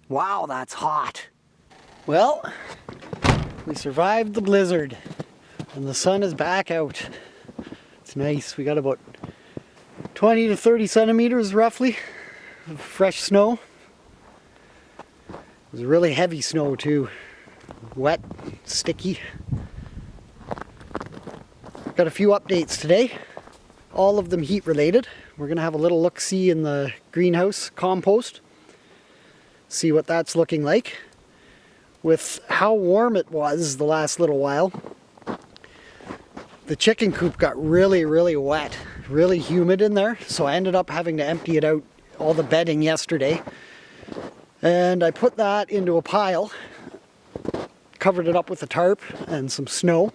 Wow, that's hot. Well, we survived the blizzard and the sun is back out. It's nice. We got about 20 to 30 centimeters roughly of fresh snow. It was really heavy snow too. Wet, sticky. Got a few updates today. All of them heat related. We're going to have a little look-see in the greenhouse compost. See what that's looking like. With how warm it was the last little while, the chicken coop got really wet, really humid in there, so I ended up having to empty it out, all the bedding yesterday. And I put that into a pile, covered it up with a tarp and some snow.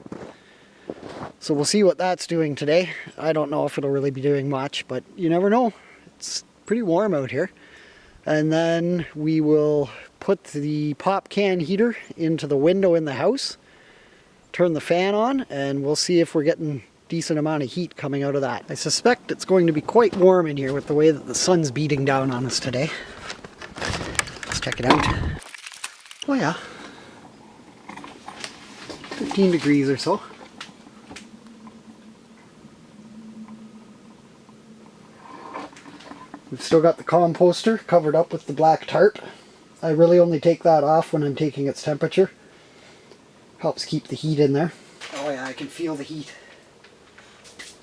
So we'll see what that's doing today. I don't know if it'll really be doing much, but you never know. It's pretty warm out here. And then we will put the pop can heater into the window in the house, turn the fan on, and we'll see if we're getting decent amount of heat coming out of that. I suspect it's going to be quite warm in here with the way that the sun's beating down on us today. Let's check it out. Oh yeah, 15 degrees or so. We've still got the composter covered up with the black tarp. I really only take that off when I'm taking its temperature. Helps keep the heat in there. Oh yeah, I can feel the heat.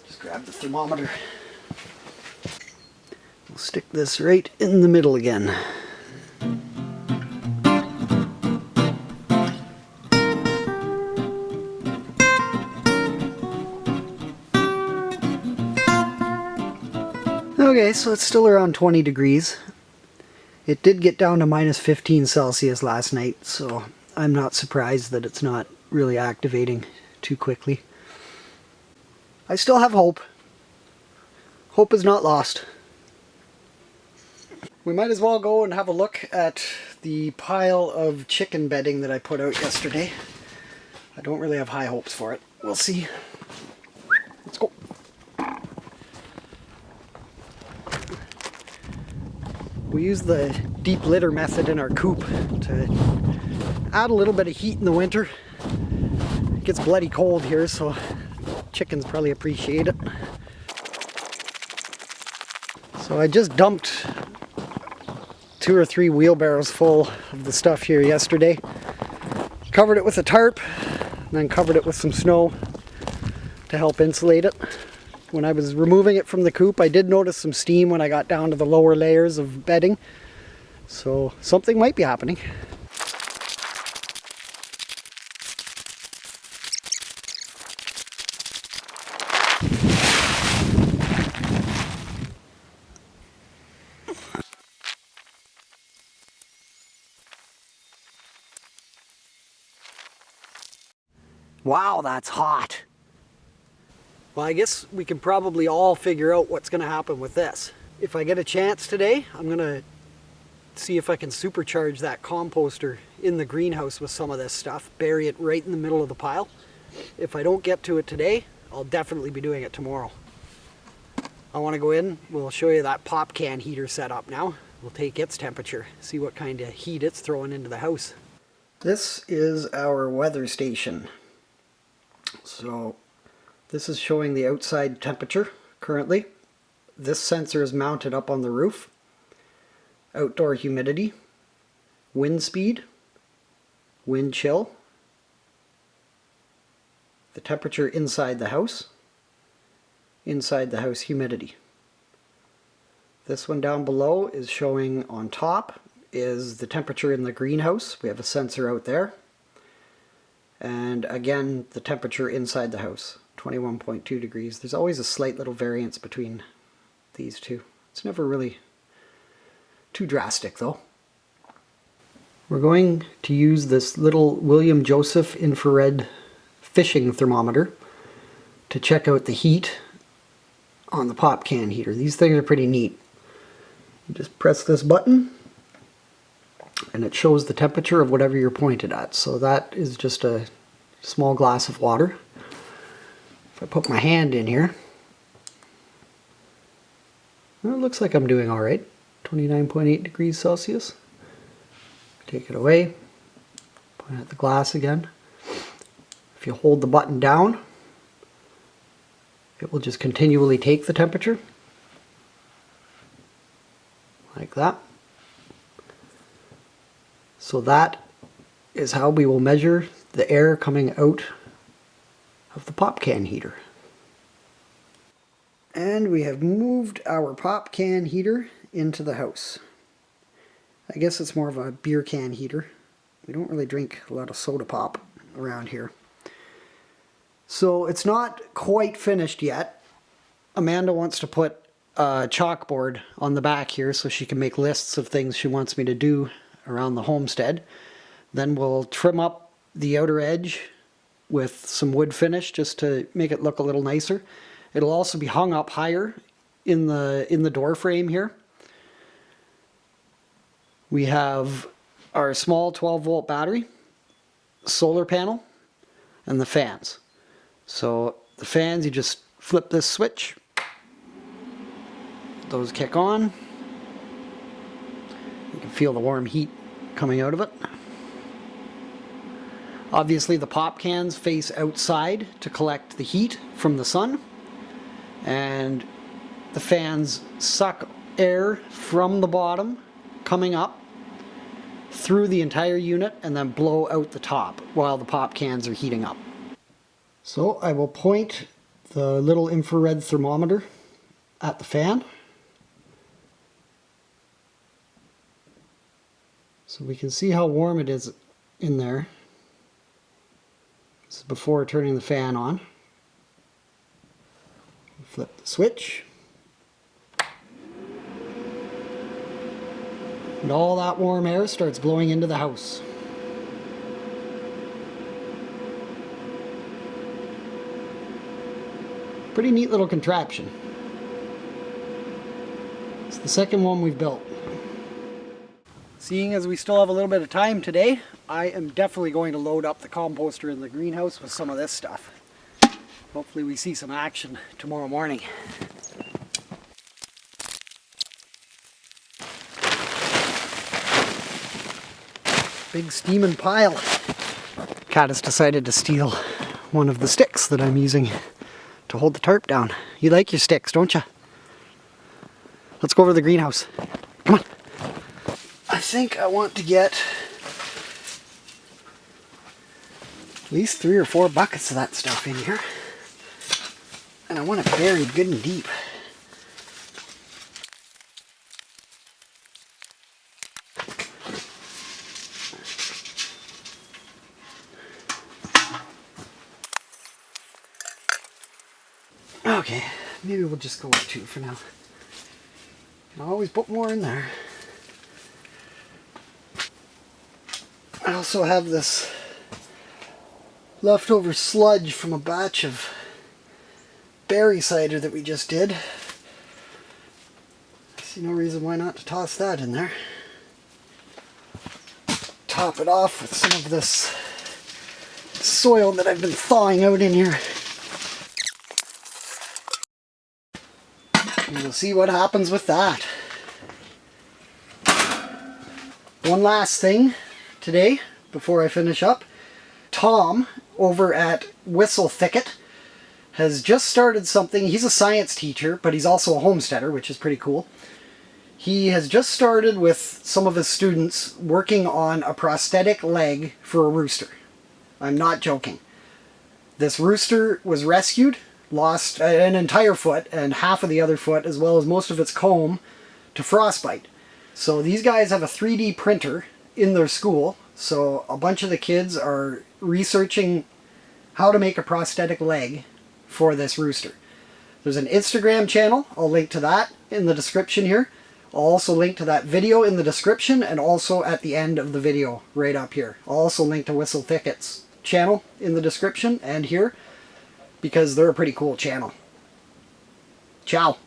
Just grab the thermometer. We'll stick this right in the middle again. Okay, so it's still around 20 degrees. It did get down to minus 15 Celsius last night, so I'm not surprised that it's not really activating too quickly. I still have hope. Hope is not lost. We might as well go and have a look at the pile of chicken bedding that I put out yesterday. I don't really have high hopes for it. We'll see. Let's go. We use the deep litter method in our coop to add a little bit of heat in the winter. It gets bloody cold here, so chickens probably appreciate it. So I just dumped 2 or 3 wheelbarrows full of the stuff here yesterday. Covered it with a tarp, and then covered it with some snow to help insulate it. When I was removing it from the coop, I did notice some steam when I got down to the lower layers of bedding. So something might be happening. Wow, that's hot. Well, I guess we can probably all figure out what's going to happen with this. If I get a chance today, I'm going to see if I can supercharge that composter in the greenhouse with some of this stuff, bury it right in the middle of the pile. If I don't get to it today, I'll definitely be doing it tomorrow. I want to go in, we'll show you that pop can heater setup now. We'll take its temperature, see what kind of heat it's throwing into the house. This is our weather station. So this is showing the outside temperature currently. This sensor is mounted up on the roof. Outdoor humidity, wind speed, wind chill, the temperature inside the house humidity. This one down below is showing on top is the temperature in the greenhouse. We have a sensor out there. And again, the temperature inside the house, 21.2 degrees. There's always a slight little variance between these two. It's never really too drastic though. We're going to use this little William Joseph infrared fishing thermometer to check out the heat on the pop can heater. These things are pretty neat. You just press this button and it shows the temperature of whatever you're pointed at. So that is just a small glass of water. If I put my hand in here, well, it looks like I'm doing all right. 29.8 degrees Celsius. Take it away, point at the glass again. If you hold the button down, it will just continually take the temperature, like that. So that is how we will measure the air coming out of the pop can heater. And we have moved our pop can heater into the house. I guess it's more of a beer can heater. We don't really drink a lot of soda pop around here. So it's not quite finished yet. Amanda wants to put a chalkboard on the back here so she can make lists of things she wants me to do around the homestead. Then we'll trim up the outer edge with some wood finish just to make it look a little nicer. It'll also be hung up higher in the door frame here. We have our small 12-volt battery, solar panel, and the fans. So the fans, you just flip this switch, those kick on. You can feel the warm heat coming out of it. Obviously the pop cans face outside to collect the heat from the sun, and the fans suck air from the bottom coming up through the entire unit and then blow out the top while the pop cans are heating up. So I will point the little infrared thermometer at the fan so we can see how warm it is in there. This is before turning the fan on. Flip the switch. And all that warm air starts blowing into the house. Pretty neat little contraption. It's the second one we've built. Seeing as we still have a little bit of time today, I am definitely going to load up the composter in the greenhouse with some of this stuff. Hopefully we see some action tomorrow morning. Big steaming pile. Cat has decided to steal one of the sticks that I'm using to hold the tarp down. You like your sticks, don't you? Let's go over to the greenhouse. Come on. I think I want to get at least 3 or 4 buckets of that stuff in here. And I want it buried good and deep. Okay, maybe we'll just go with 2 for now. I'll always put more in there. I also have this leftover sludge from a batch of berry cider that we just did. I see no reason why not to toss that in there. Top it off with some of this soil that I've been thawing out in here. And we'll see what happens with that. One last thing today before I finish up. Tom over at Whistle Thicket has just started something. He's a science teacher, but he's also a homesteader, which is pretty cool. He has just started with some of his students working on a prosthetic leg for a rooster. I'm not joking. This rooster was rescued, lost an entire foot and half of the other foot, as well as most of its comb, to frostbite. So these guys have a 3D printer in their school, so a bunch of the kids are researching how to make a prosthetic leg for this rooster. There's an Instagram channel, I'll link to that in the description here. I'll also link to that video in the description and also at the end of the video right up here. I'll also link to Whistle Thicket's channel in the description and here because they're a pretty cool channel. Ciao.